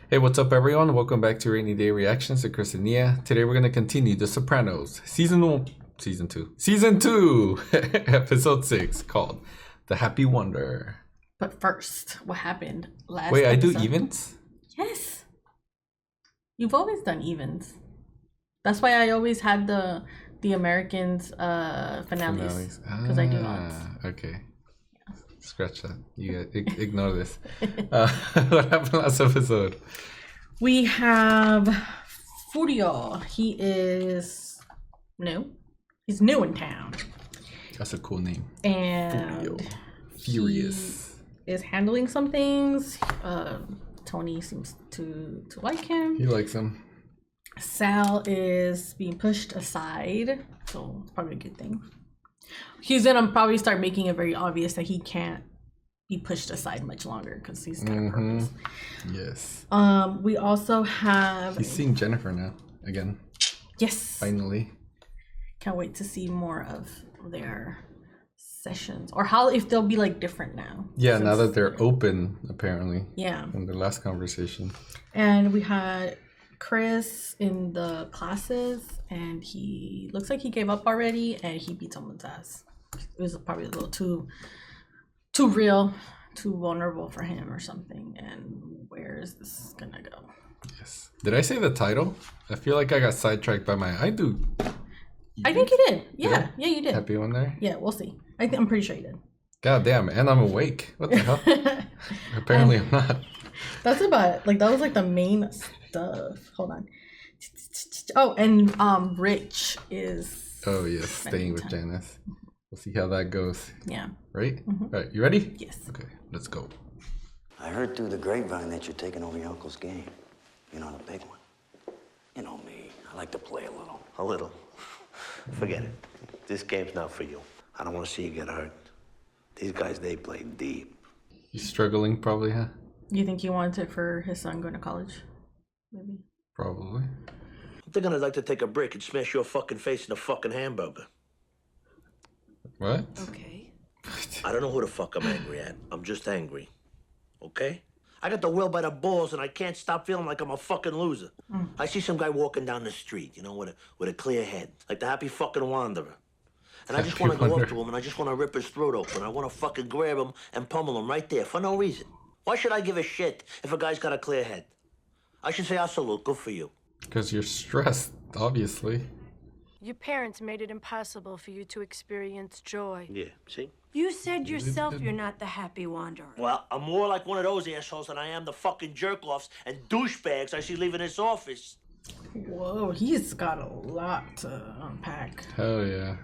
Hey, what's up, everyone? Welcome back to Rainy Day Reactions to Chris and Nia. Today we're going to continue The Sopranos, Season 2, Episode 6, called The Happy Wonder. But first, what happened last Wait, episode? I do evens? Yes. You've always done evens. That's why I always had the Americans finales. Because I do odds. Okay. Scratch that. You ignore this. What happened last episode? We have Furio. He is new. He's new in town. That's a cool name. And Furio. Furious. He is handling some things. Tony seems to like him. He likes him. Sal is being pushed aside, so it's probably a good thing. He's gonna probably start making it very obvious that he can't be pushed aside much longer because he's got a purpose. Yes. We also have. He's seeing Jennifer now again. Yes. Finally. Can't wait to see more of their sessions, or how if they'll be like different now. Yeah, now that they're open, apparently. Yeah. From the last conversation. And we had Chris in the classes, and he looks like he gave up already, and he beat someone's ass. It was probably a little too real, too vulnerable for him or something. And where is this gonna go? Yes. Did I say the title? I feel like I got sidetracked by my. I think you did. Yeah, yeah, you did. Happy one there. Yeah, we'll see. I'm pretty sure you did. God damn, and I'm awake. What the hell? Apparently, I'm not. That's about like that was like the main stuff. Hold on. Oh, and Rich is. Oh yes, staying with Janice. We'll see how that goes. Yeah. Right? All right, you ready? Yes. Okay, let's go. I heard through the grapevine that you're taking over your uncle's game. You know, the big one. You know me, I like to play a little. A little. Forget it. This game's not for you. I don't want to see you get hurt. These guys, they play deep. He's struggling, probably, huh? You think he wanted it for his son going to college? Maybe. Probably. I'm thinking I'd like to take a brick and smash your fucking face in a fucking hamburger. What? Okay. I don't know who the fuck I'm angry at. I'm just angry. Okay? I got the will by the balls, and I can't stop feeling like I'm a fucking loser. I see some guy walking down the street, you know, with a clear head, like the happy fucking wanderer. And I just want to go up to him, and I just want to rip his throat open. I want to fucking grab him and pummel him right there for no reason. Why should I give a shit if a guy's got a clear head? I should say, salute, good for you. Because you're stressed, obviously. Your parents made it impossible for you to experience joy. Yeah, see? You said yourself you're not the happy wanderer. Well, I'm more like one of those assholes than I am the fucking jerk-offs and douchebags I see leaving this office. Whoa, he's got a lot to unpack. Hell yeah.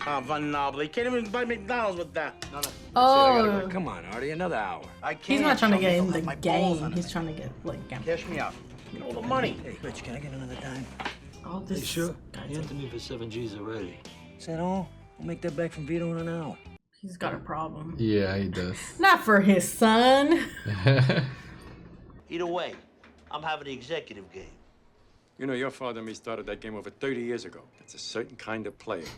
Oh, Van Nobel, you can't even buy McDonald's with that. No. Oh, Come on, Artie, another hour. I can't. he's not trying to get in Something the like my balls game. on He's it. trying to get like gambling. Cash me out. Get all the money. Hey, Rich, can I get another dime? All this. You sure? guy's- He entered me for 7 G's already. Is that all? I'll make that back from Vito in an hour. He's got a problem. Yeah, he does. Not for his son. Either way, I'm having the executive game. You know, your father and me started that game over 30 years ago. It's a certain kind of player.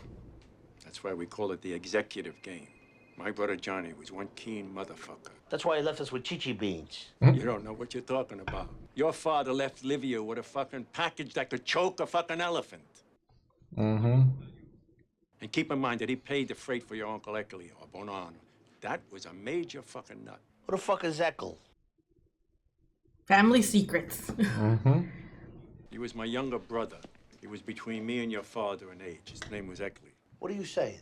That's why we call it the executive game. My brother Johnny was one keen motherfucker. That's why he left us with chichi beans. You don't know what you're talking about. Your father left Livia with a fucking package that could choke a fucking elephant. Mm-hmm. And keep in mind that he paid the freight for your Uncle Eckley or Bonanno. That was a major fucking nut. Who the fuck is Eckel? Family secrets. Mm-hmm. He was my younger brother. He was between me and your father in age. His name was Eckley. What are you saying?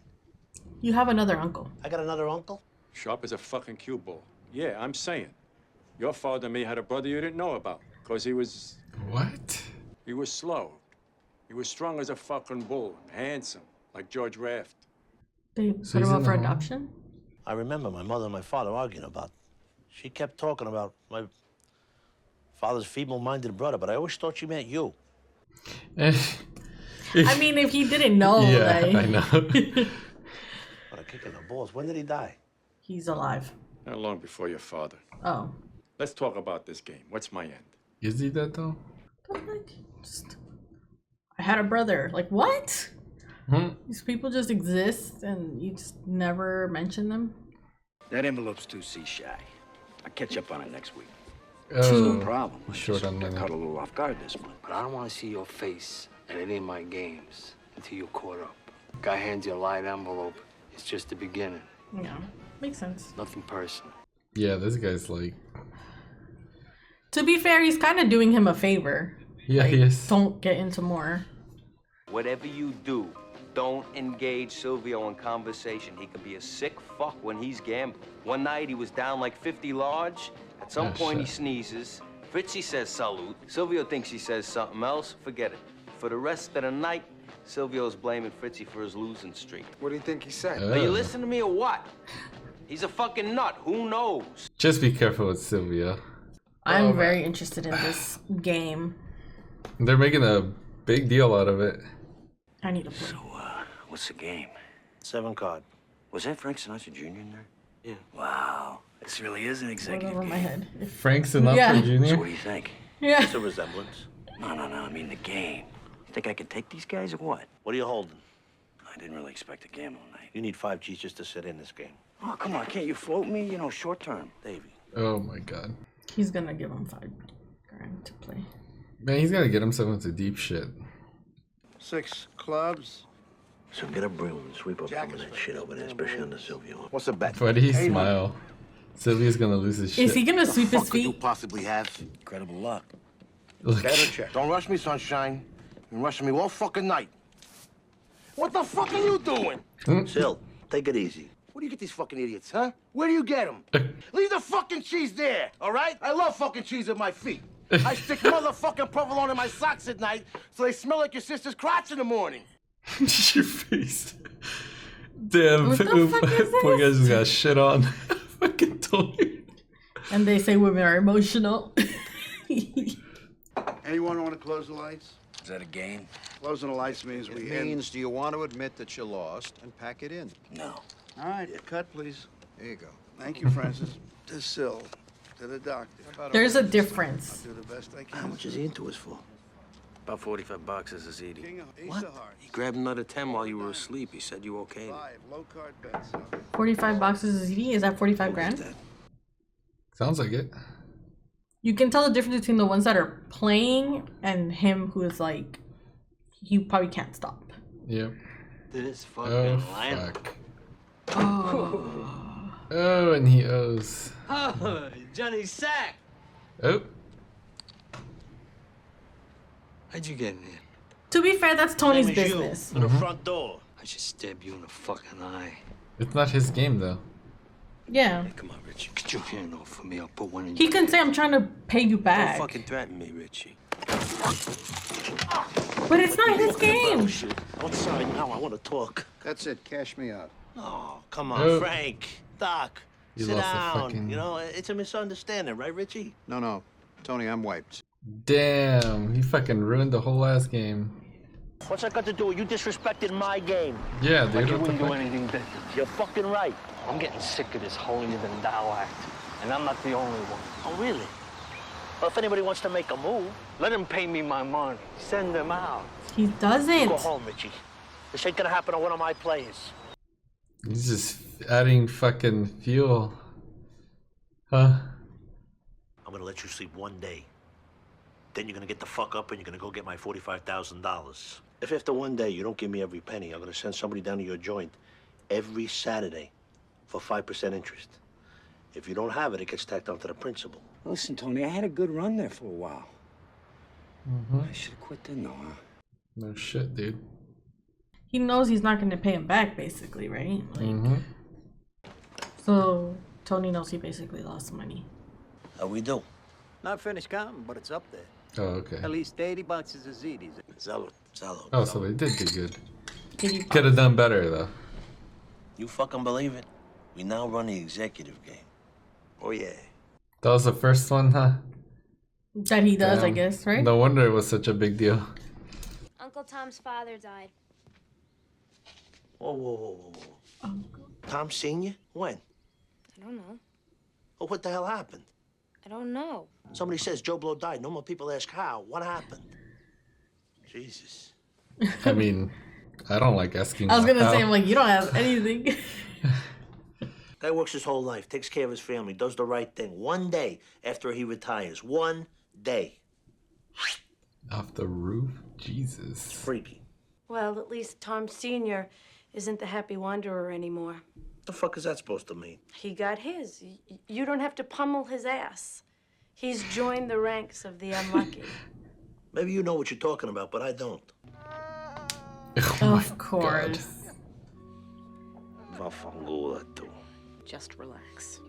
You have another uncle. I got another uncle? Sharp as a fucking cue ball. Yeah, I'm saying. Your father may had a brother you didn't know about. Because he was slow. He was strong as a fucking bull. Handsome. Like George Raft. They So put him he's up in for the home? adoption? I remember my mother and my father arguing about. She kept talking about my father's feeble-minded brother, but I always thought she meant you. I mean, if he didn't know, Yeah, like, I know. What a kick in the balls. When did he die? he's alive. Not long before your father. Oh. Let's talk about this game. What's my end? Is he that, though? But like, just, I had a brother. Like, what? These people just exist and you just never mention them? That envelope's 2C shy. I'll catch up on it next week. No problem. Short on money. Caught a little off guard this month. But I don't want to see your face at any of my games until you're caught up. Guy hands you a light envelope. It's just the beginning. Yeah, makes sense. Nothing personal. Yeah, this guy's like. To be fair, he's kind of doing him a favor. Yeah, like, he is. Don't get into more. Whatever you do, don't engage Silvio in conversation. He can be a sick fuck when he's gambling. One night he was down like 50 large. At some point he sneezes. Richie says salute. Silvio thinks he says something else. Forget it. For the rest of the night, Silvio's blaming Fritzy for his losing streak. What do you think he said? Are you listening to me or what? He's a fucking nut. Who knows? Just be careful with Silvio. I'm very interested in this game. They're making a big deal out of it. I need to play. So, what's the game? 7 card. Was that Frank Sinatra Jr. in there? Yeah. Wow. This really is an Right executive over game. my head. Frank Sinatra Yeah. So Jr. what do you think? Yeah. It's a resemblance. No, I mean the game. You think I can take these guys or what? What are you holding? I didn't really expect a gamble night. You need 5 G's just to sit in this game. Oh, come on. Can't you float me? You know, short term. Davey. Oh my god. He's gonna give him $5,000 to play. Man, he's gonna get himself into deep shit. 6 clubs. So get a broom and sweep up some of that shit over there, especially on the Silvio. What's the bet? Why did he smile? Sylvia's gonna lose his shit. Is he gonna sweep his What could you feet? possibly have? Incredible luck. Look. Better check. Don't rush me, sunshine. You're rushing me all fucking night. What the fuck are you doing? Sil, take it easy. Where do you get these fucking idiots, huh? Where do you get them? Leave the fucking cheese there, all right? I love fucking cheese at my feet. I stick motherfucking provolone in my socks at night so they smell like your sister's crotch in the morning. Your face. Damn, What the fuck is poor guy this? just got shit on. Fucking Tony. And they say women are emotional. Anyone want to close the lights? Is that a game? Closing the lights means we end. Do you want to admit that you lost and pack it in? No. All right, cut, please. There you go. Thank you, Francis. To Sil. To the doctor. There's a difference. Do the best I can. How much is he into us for? About 45 bucks is a ZD. King of Ace What? of Hearts. He grabbed another 10 while you were asleep. He said you okayed it. 5 low card bets. 45 boxes of ZD, is that 45 grand? Sounds like it. You can tell the difference between the ones that are playing and him who is like, he probably can't stop. Yep. This fucking Oh, land. fuck. Oh, and he owes. Oh, Johnny Sack. Oh. How'd you get in here? To be fair, that's Tony's Same as you, business. through the front door. I should stab you in the fucking eye. It's not his game, though. Yeah. Come on, Richie. Get your hand off of me. I'll put one in He your can say, I'm trying to pay you Don't back. fucking threaten me, Richie. But it's not his game. Shit. Outside now, I want to talk. That's it. Cash me out. Oh, come on, Oh. Frank. Doc, You sit lost the down. fucking- You know, it's a misunderstanding, right, Richie? No. Tony, I'm wiped. Damn, he fucking ruined the whole last game. What's that got to do with you disrespecting my game? Yeah, dude. Like you What the wouldn't do fuck? anything different. You're fucking right. I'm getting sick of this holier-than-thou act. And I'm not the only one. Oh, really? Well, if anybody wants to make a move, Let them pay me my money. Send them out. He doesn't. go home, Richie. This ain't gonna happen to one of my players. He's just adding fucking fuel. Huh? I'm gonna let you sleep one day. Then you're gonna get the fuck up and you're gonna go get my $45,000. If after one day you don't give me every penny, I'm gonna send somebody down to your joint every Saturday for 5% interest. If you don't have it, it gets tacked onto the principal. Listen, Tony, I had a good run there for a while. Mm-hmm. I should have quit then, though, huh? No shit, dude. He knows he's not going to pay him back, basically, right? Like, Mm-hmm. So Tony knows he basically lost money. How we do? Not finished counting, but it's up there. Oh, okay. At least 80 boxes of ZDs. Zello. Oh, so they did do good. Kitty Could have done better, though. You fucking believe it? We now run the executive game. Oh, yeah. That was the first one, huh? That he does, I Damn. guess, right? No wonder it was such a big deal. Uncle Tom's father died. Whoa. Tom Sr.? When? I don't know. Oh, what the hell happened? I don't know. Somebody says Joe Blow died. No more people ask how. What happened? Jesus. I mean, I don't like asking. I was going to how. say, I'm like, you don't have anything. Guy works his whole life, takes care of his family, does the right thing. One day after he retires. One day. Off the roof? Jesus. Freaky. Well, at least Tom Sr. isn't the happy wanderer anymore. What the fuck is that supposed to mean? He got his. You don't have to pummel his ass. He's joined the ranks of the unlucky. Maybe you know what you're talking about, but I don't. Of course. Vafangula too. Just relax.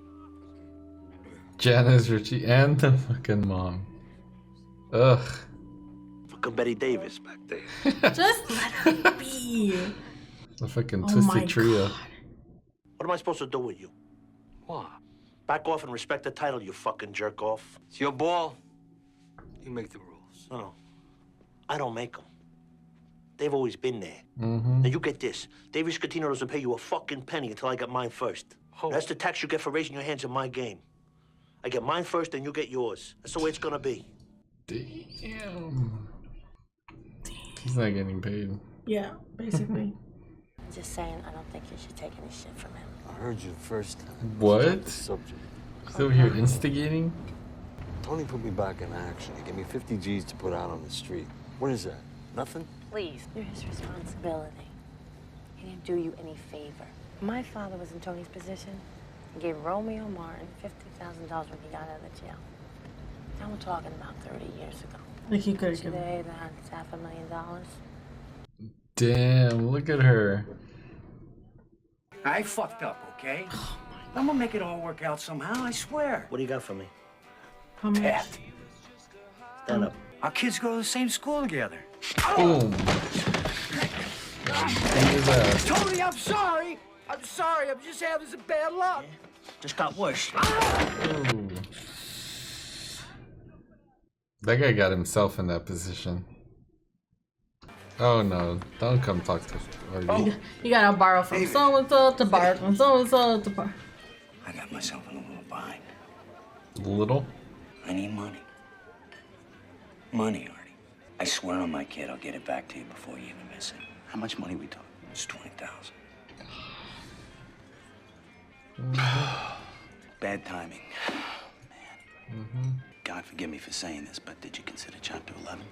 Janice, Richie, and the fucking mom. Ugh. Fucking Betty Davis back there. Just let her be. The fucking twisted trio. God. What am I supposed to do with you? What? Back off and respect the title, you fucking jerk off. It's your ball. You make the rules. No. I don't make them. They've always been there. Mm-hmm. Now you get this. Davey Scatino doesn't pay you a fucking penny until I get mine first. Oh. That's the tax you get for raising your hands in my game. I get mine first, then you get yours. That's the way it's gonna be. Damn. He's not getting paid. Yeah, basically. Just saying, I don't think you should take any shit from him. I heard you first time. What? Subject. He's over here instigating? Tony put me back in action. He gave me 50 G's to put out on the street. What is that? Nothing? Please, you're his responsibility. He didn't do you any favor. My father was in Tony's position and gave Romeo Martin $50,000 when he got out of jail. Now we're talking about 30 years ago. Like he could have given. Today, that's $500,000. Damn, look at her. I fucked up, okay? I'm gonna make it all work out somehow, I swear. What do you got for me? How much? Pat. Stand up. Our kids go to the same school together. Boom. Tony, I'm sorry. I'm sorry. I'm just having some bad luck. Just got worse. Ooh. That guy got himself in that position. Oh no, don't come talk to me. You gotta borrow from so and so to borrow from so and so to borrow. I got myself in a little bind. Little? I need money. Money, Artie. I swear on my kid, I'll get it back to you before you even miss it. How much money we talking? It's $20,000. Bad timing. Man. God forgive me for saying this, but did you consider Chapter 11?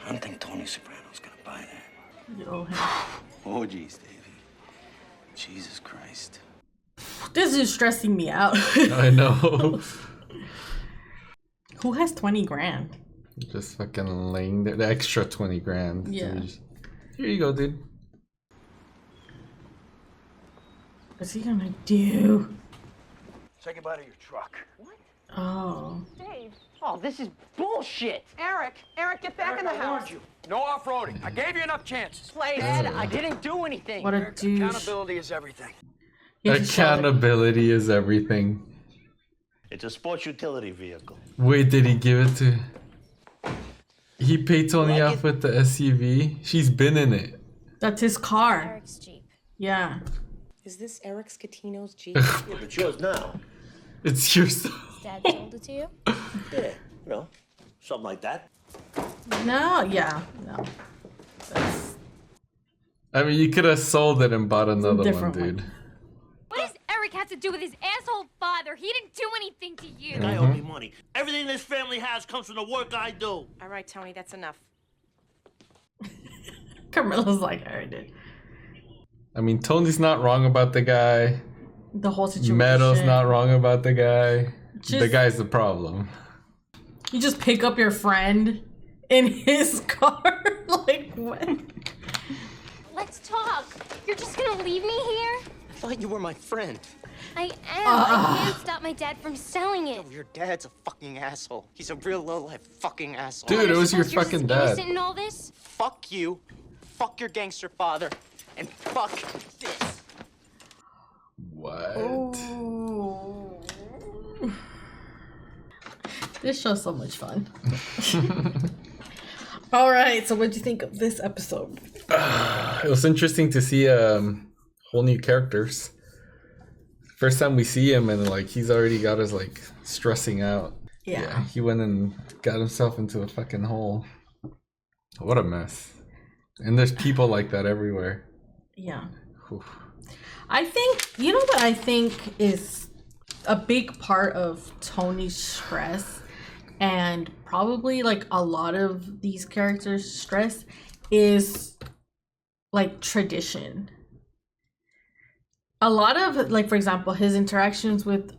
I don't think Tony Soprano's gonna buy that. You owe him. Oh, geez, Davey. Jesus Christ. This is stressing me out. I know. Who has 20 grand? Just fucking laying there. The extra 20 grand. Yeah. Here you go, dude. What's he gonna do? Say goodbye to your truck. What? Oh. Dave. Oh, this is bullshit. Eric, get back in the house. You. No off-roading. I gave you enough chances. Play dead. I didn't do anything. What a douche. Accountability is everything. Accountability is everything. It's a sports utility vehicle. Wait, did he give it to... He paid Tony off with the SUV? She's been in it. That's his car. Eric's Jeep. Yeah. Is this Eric Scatino's Jeep? Yeah, but it's yours now. It's yours. Dad sold it to you? Yeah, you know, something like that. No, yeah, no. I mean, you could have sold it and bought another one, different dude. one. What does Eric have to do with his asshole father? He didn't do anything to you. I owe me money. Everything this family has comes from the work I do. All right, Tony, that's enough. Camilla's like, I did. I mean, Tony's not wrong about the guy. The whole situation. Meadow's not wrong about the guy. The Just- guy's the problem. You just pick up your friend in his car? Like, what? Let's talk. You're just gonna leave me here? I thought you were my friend. I am. I can't stop my dad from selling it. Your dad's a fucking asshole. He's a real low-life fucking asshole. Dude, it was your You're just fucking dad. innocent in all this? Fuck you. Fuck your gangster father. And fuck this. What? Ooh. This show's so much fun. All right, so what'd you think of this episode? It was interesting to see whole new characters. First time we see him and like he's already got us like stressing out. Yeah. He went and got himself into a fucking hole. What a mess. And there's people like that everywhere. Yeah. Whew. I think, you know what I think is a big part of Tony's stress, and probably like a lot of these characters' stress, is like tradition. A lot of, like, for example, his interactions with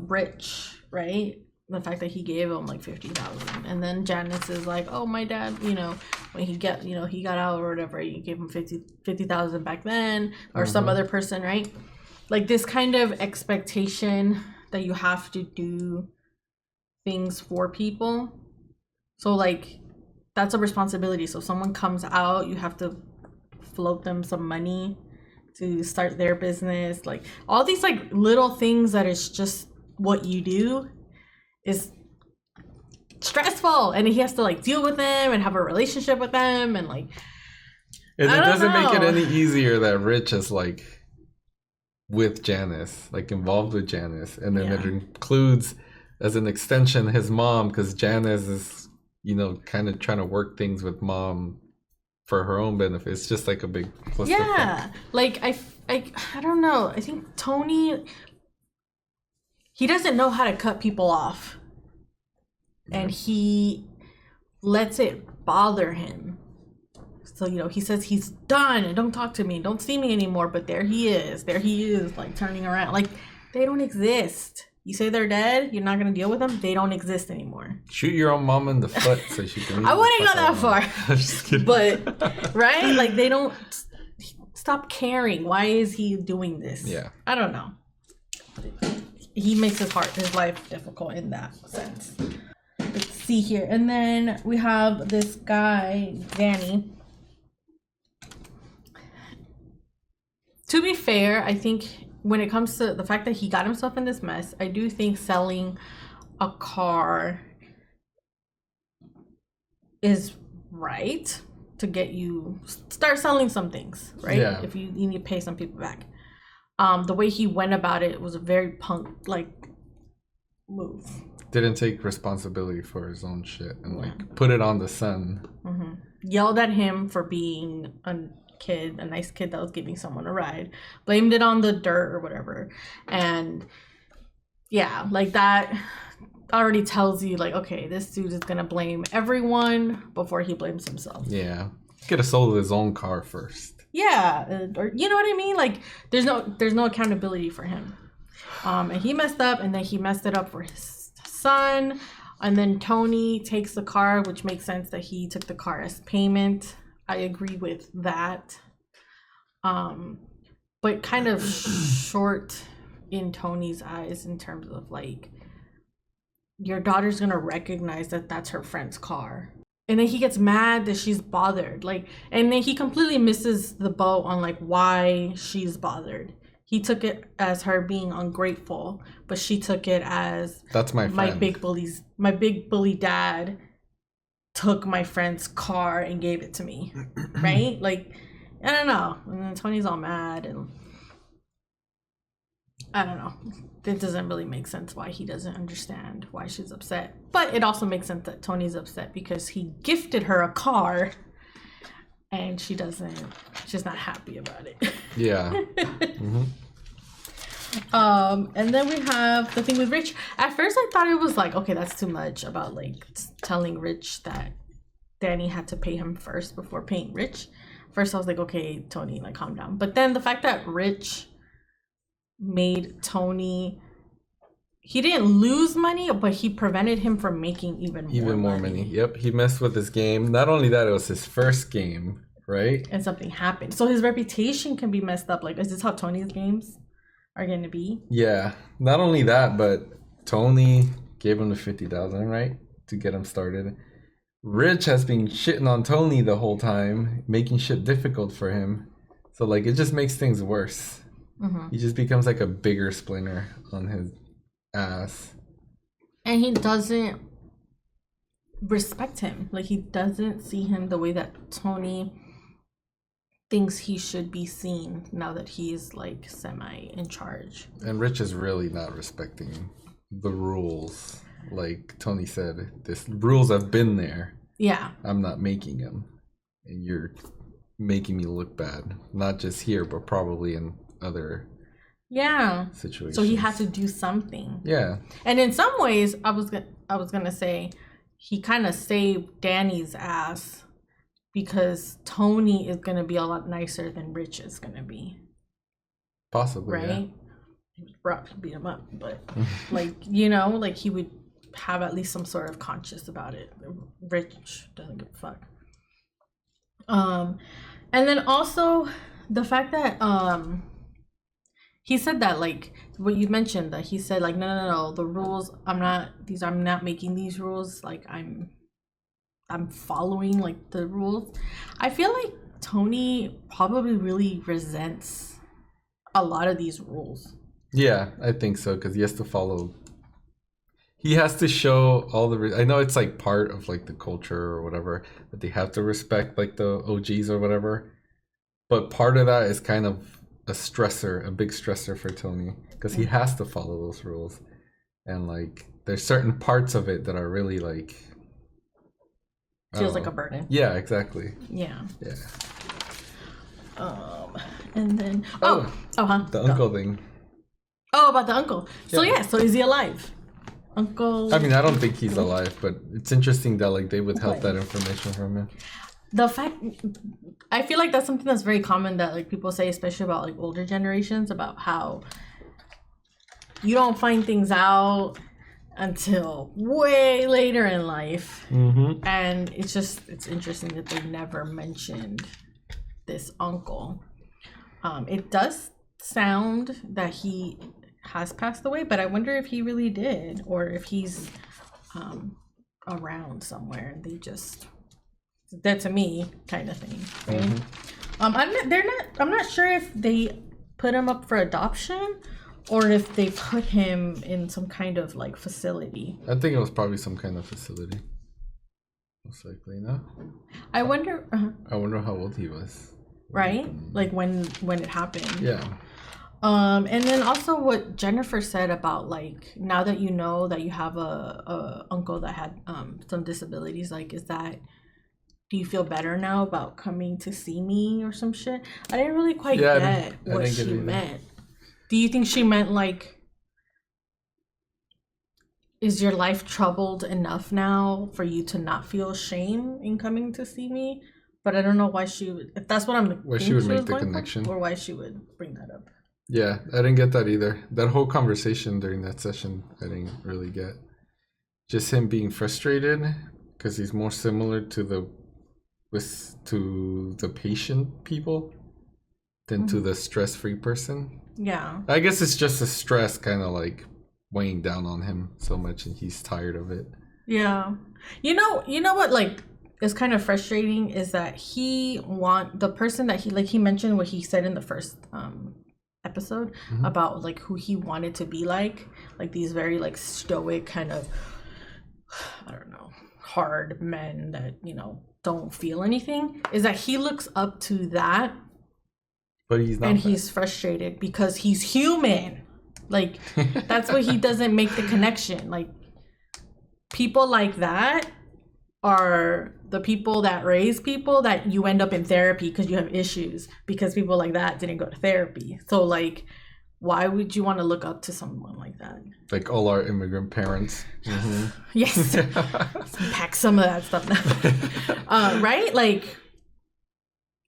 Rich, right? The fact that he gave him like 50,000, and then Janice is like, oh, my dad, you know, when he got out or whatever, you gave him 50,000 back then, or some other person, right? Like this kind of expectation that you have to do things for people. So like that's a responsibility. So if someone comes out, you have to float them some money to start their business. Like all these like little things that is just what you do is stressful, and he has to like deal with them and have a relationship with them, and like, and it doesn't make it any easier that Rich is like with Janice, like involved with Janice, and then it includes as an extension his mom, because Janice is, you know, kind of trying to work things with mom for her own benefit. It's just like a big clusterfuck. Like I don't know, I think Tony, he doesn't know how to cut people off, and he lets it bother him. So, you know, he says he's done and don't talk to me, don't see me anymore, but there he is, like turning around. Like, they don't exist. You say they're dead, you're not gonna deal with them, they don't exist anymore. Shoot your own mom in the foot so she can. I wouldn't go that far. I'm just kidding. But right, like they don't stop caring. Why is he doing this? Yeah, I don't know. He makes his life difficult in that sense. Let's see here, and then we have this guy Danny. To be fair, I think when it comes to the fact that he got himself in this mess, I do think selling a car is right to get you start selling some things, right? Yeah. If you need to pay some people back. The way he went about it was a very punk like move. Didn't take responsibility for his own shit and like put it on the son. Mm-hmm. Yelled at him for being a nice kid that was giving someone a ride, blamed it on the dirt or whatever, and yeah, like that already tells you like, okay, this dude is gonna blame everyone before he blames himself. Yeah, could have sold his own car first. Yeah, or you know what I mean, like there's no accountability for him, and he messed up, and then he messed it up for his son, and then Tony takes the car, which makes sense that he took the car as payment. I agree with that. But kind of short in Tony's eyes in terms of like, your daughter's gonna recognize that that's her friend's car. And then he gets mad that she's bothered. Like, and then he completely misses the boat on like why she's bothered. He took it as her being ungrateful, but she took it as that's my friend. My big bully dad took my friend's car and gave it to me, right? Like, I don't know. And then Tony's all mad, and I don't know. It doesn't really make sense why he doesn't understand why she's upset. But it also makes sense that Tony's upset because he gifted her a car, and she's not happy about it. Yeah. Mm-hmm. And then we have the thing with Rich. At first I thought it was like, okay, that's too much about like telling Rich that Danny had to pay him first before paying Rich. First I was like, okay, Tony, like calm down. But then the fact that Rich made Tony, he didn't lose money, but he prevented him from making even more money. Yep, he messed with his game. Not only that, it was his first game, right? And something happened. So his reputation can be messed up. Like, is this how Tony's games are going to be? Yeah. Not only that, but Tony gave him the 50,000, right? To get him started. Rich has been shitting on Tony the whole time, making shit difficult for him. So, like, it just makes things worse. Mm-hmm. He just becomes like a bigger splinter on his ass. And he doesn't respect him. Like, he doesn't see him the way that Tony thinks he should be seen now that he's like semi in charge. And Rich is really not respecting the rules. Like Tony said, this rules have been there. Yeah. I'm not making them. And you're making me look bad. Not just here, but probably in other situations. So he had to do something. Yeah. And in some ways, I was gonna say he kind of saved Danny's ass because Tony is gonna be a lot nicer than Rich is gonna be. Possibly, right? Yeah. He was rough to beat him up, but like he would have at least some sort of conscience about it. Rich doesn't give a fuck. And then also the fact that he said that, like what you mentioned, that he said like no, the rules, I'm not making these rules, like I'm following like the rules. I feel like Tony probably really resents a lot of these rules. Yeah, I think so, because he has to follow. He has to show all the. I know it's like part of like the culture or whatever that they have to respect like the OGs or whatever, but part of that is kind of a stressor, a big stressor for Tony, because he has to follow those rules, and like there's certain parts of it that are really like feels like a burden. Yeah, exactly. Yeah. Yeah. And then the uncle thing. Oh, about the uncle. So so is he alive? Uncle. I mean, I don't think he's alive, but it's interesting that like they withheld that information from him. The fact, I feel like that's something that's very common that like people say, especially about like older generations, about how you don't find things out until way later in life. Mm-hmm. And it's interesting that they never mentioned this uncle. It does sound that he has passed away, but I wonder if he really did, or if he's around somewhere and they just dead to me kind of thing, right? Mm-hmm. I'm not sure if they put him up for adoption or if they put him in some kind of like facility. I think it was probably some kind of facility, most likely. No, I wonder I wonder how old he was, right? Like when it happened. Yeah. And then also what Jennifer said about like, now that you know that you have a uncle that had some disabilities, like, do you feel better now about coming to see me or some shit? I didn't really quite get what she meant. Do you think she meant like, is your life troubled enough now for you to not feel shame in coming to see me? But I don't know why she would, if that's what I'm why she would make the connection, or why she would bring that up. Yeah, I didn't get that either. That whole conversation during that session, I didn't really get. Just him being frustrated because he's more similar to the patient people than to the stress-free person. Yeah. I guess it's just the stress kind of like weighing down on him so much, and he's tired of it. Yeah. You know what like is kind of frustrating is that the person that he mentioned what he said in the first episode about like who he wanted to be like these very like stoic kind of, I don't know, hard men that don't feel anything, is that he looks up to that, but he's not, and he's frustrated because he's human. Like that's what he doesn't make the connection. Like people like that are the people that raise people that you end up in therapy because you have issues, because people like that didn't go to therapy. So like, why would you want to look up to someone like that? Like all our immigrant parents. Mm-hmm. Yes. Pack some of that stuff now. Right? Like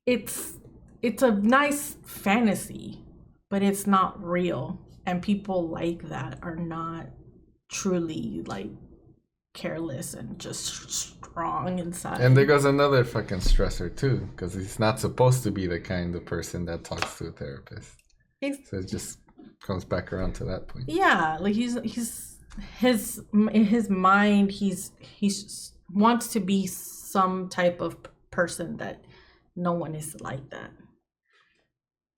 it's a nice fantasy, but it's not real. And people like that are not truly like careless and just strong inside. And there goes another fucking stressor too, because he's not supposed to be the kind of person that talks to a therapist. So it just comes back around to that point. Yeah, like he's in his mind he wants to be some type of person that no one is like that.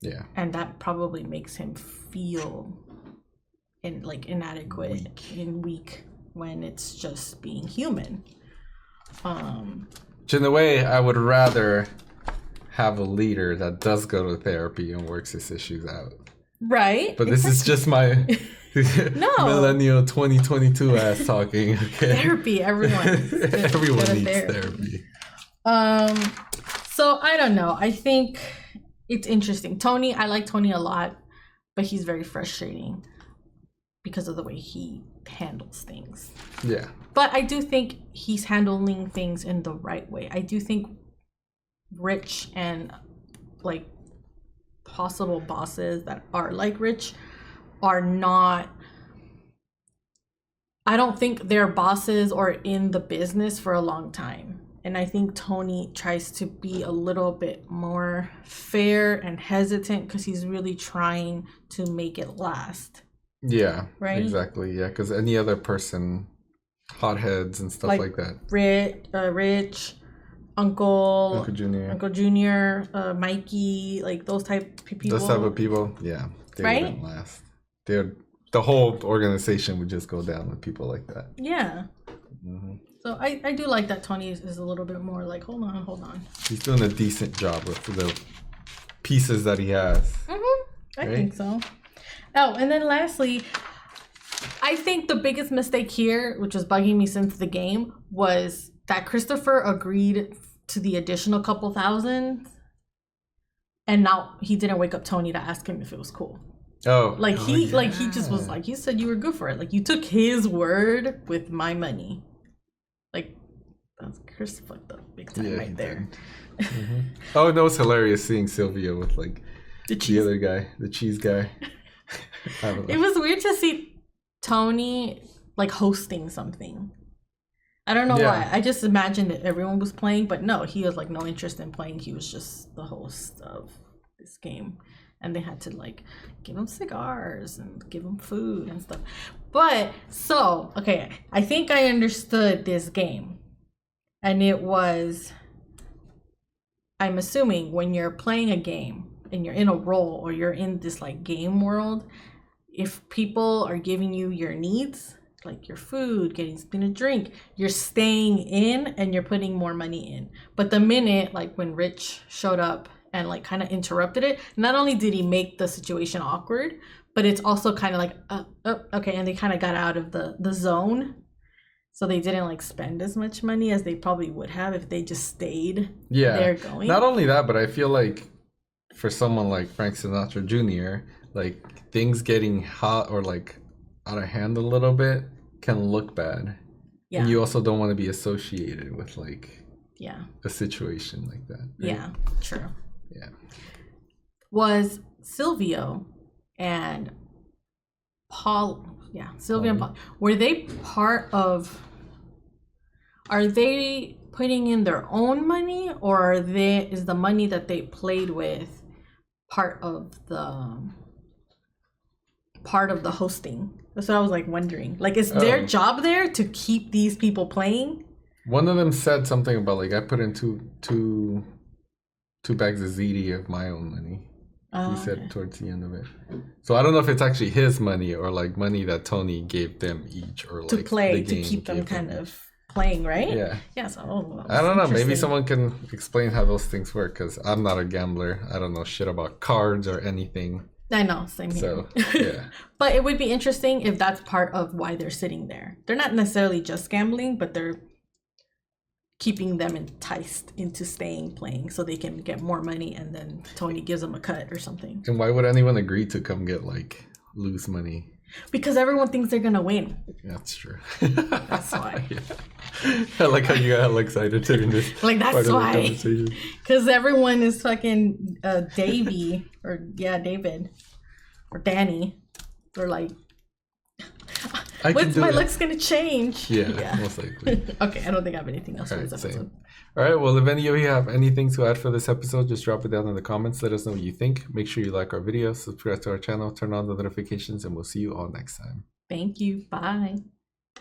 Yeah. And that probably makes him feel inadequate and weak when it's just being human. In a way, I would rather have a leader that does go to therapy and works his issues out. Right. But this is just my millennial 2022 ass talking. Okay. Therapy, everyone. Everyone needs therapy. So I don't know. I think it's interesting. I like Tony a lot. but he's very frustrating because of the way he handles things. Yeah. But I do think he's handling things in the right way. I do think Rich and like possible bosses that are like Rich are not, I don't think they're bosses or in the business for a long time. And I think Tony tries to be a little bit more fair and hesitant because he's really trying to make it last. Yeah, right? Exactly. Yeah, because any other person, hotheads and stuff like that. Rich, Uncle Junior, Mikey, like those type of people. Those type of people, yeah, they right? wouldn't last. The whole organization would just go down with people like that. Yeah. So I do like that Tony is a little bit more like, hold on. He's doing a decent job with the pieces that he has. I think so. Oh, and then lastly, I think the biggest mistake here, which was bugging me since the game, was that Christopher agreed to the additional couple thousand, and now he didn't wake up Tony to ask him if it was cool. He just was like, you said you were good for it. Like, you took his word with my money. Like, that's Chris fucked up big time right there. Oh, no, it's hilarious seeing Sylvia with like the other guy, the cheese guy. I don't know. It was weird to see Tony like hosting something. I don't know why. I just imagined that everyone was playing, but no, he has like no interest in playing. He was just the host of this game. And they had to like give him cigars and give him food and stuff. But so, okay, I think I understood this game. And it was, I'm assuming when you're playing a game and you're in a role or you're in this like game world, if people are giving you your needs, like your food, getting something to drink, you're staying in and you're putting more money in. But the minute, like when Rich showed up and like kind of interrupted it, not only did he make the situation awkward, but it's also kind of like, okay, and they kind of got out of the zone. So they didn't like spend as much money as they probably would have if they just stayed there going. Not only that, but I feel like for someone like Frank Sinatra Jr., like things getting hot or like out of hand a little bit can look bad. Yeah. And you also don't want to be associated with like a situation like that. Right? Yeah, true. Yeah. Was Silvio and Paul, Silvio and Paul, were they part of, are they putting in their own money, or is the money that they played with part of the hosting? That's what I was like wondering. Like, is their job there to keep these people playing? One of them said something about like, I put in two bags of ZD of my own money. He said towards the end of it. So I don't know if it's actually his money or like money that Tony gave them each, or like to play, the game to keep them kind of playing, right? Yeah. Yeah. So I don't know. Maybe someone can explain how those things work, because I'm not a gambler. I don't know shit about cards or anything. I know, same here. So yeah. But it would be interesting if that's part of why they're sitting there. They're not necessarily just gambling, but they're keeping them enticed into staying playing so they can get more money, and then Tony gives them a cut or something. And why would anyone agree to come get like lose money? Because everyone thinks they're gonna win. That's true. That's why. I like how you got hella excited during this. Like, that's why. Because everyone is fucking Davey or David or Danny. They're like, what's my looks gonna change? Yeah, most likely. Okay, I don't think I have anything else for this episode. Same. All right, well, if any of you have anything to add for this episode, just drop it down in the comments. Let us know what you think. Make sure you like our video, subscribe to our channel, turn on the notifications, and we'll see you all next time. Thank you. Bye.